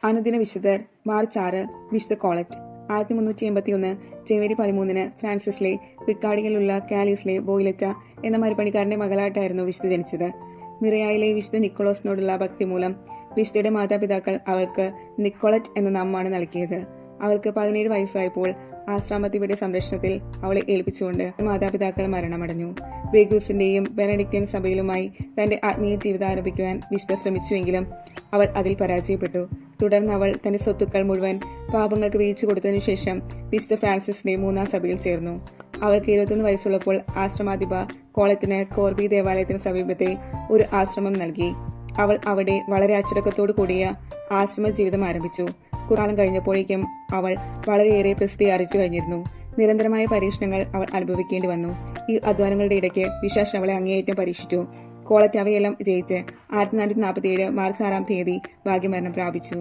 അനുദിന വിശുദ്ധർ മാർച്ച് 6 വിശുദ്ധ കോളറ്റ്. 1381 ജനുവരി 13 ഫ്രാൻസിസിലെ പിക്കാഡിയിലുള്ള കാലീസിലെ ബോയിലറ്റ എന്ന മരപ്പണിക്കാരന്റെ മകളായിട്ടായിരുന്നു വിശുദ്ധ ജനിച്ചത്. മിറയായിലെ വിശുദ്ധ നിക്കോളോസിനോടുള്ള ഭക്തി മൂലം വിശുദ്ധയുടെ മാതാപിതാക്കൾ അവൾക്ക് നിക്കോളറ്റ് എന്ന നാമമാണ് നൽകിയത്. അവൾക്ക് 17 വയസ്സായപ്പോൾ ആശ്രമത്തിയുടെ സംരക്ഷണത്തിൽ അവളെ ഏൽപ്പിച്ചുകൊണ്ട് മാതാപിതാക്കൾ മരണമടഞ്ഞു. ബേഗൂസിന്റെയും ബെനഡിക്റ്റൻ സഭയിലുമായി തന്റെ ആത്മീയ ജീവിതം ആരംഭിക്കുവാൻ വിശുദ്ധ ശ്രമിച്ചുവെങ്കിലും അവൾ അതിൽ പരാജയപ്പെട്ടു. തുടർന്ന് അവൾ തന്റെ സ്വത്തുക്കൾ മുഴുവൻ പാപങ്ങൾക്ക് വീഴ്ച കൊടുത്തതിനു ശേഷം വിശുദ്ധ ഫ്രാൻസിസിന്റെ 3-ാം സഭയിൽ ചേർന്നു. അവൾക്ക് 21 വയസ്സുള്ളപ്പോൾ ആശ്രമാധിപ കോളറ്റിന് കോർബി ദേവാലയത്തിന് സമീപത്തെ ഒരു ആശ്രമം നൽകി. അവൾ അവിടെ വളരെ അച്ചടക്കത്തോടു കൂടിയ ആശ്രമ ജീവിതം ആരംഭിച്ചു. കുറക്കാലം കഴിഞ്ഞപ്പോഴേക്കും അവൾ വളരെയേറെ പ്രസിദ്ധി ആർജിച്ചു കഴിഞ്ഞിരുന്നു. നിരന്തരമായ പരീക്ഷണങ്ങൾ അവൾ അനുഭവിക്കേണ്ടി വന്നു. ഈ അധ്വാനങ്ങളുടെ ഇടയ്ക്ക് പിശാച് അവളെ അങ്ങേയറ്റം പരീക്ഷിച്ചു. കോളറ്റ് അവയെല്ലാം ജയിച്ച് 1447 മാർച്ച് 6 ഭാഗ്യമരണം പ്രാപിച്ചു.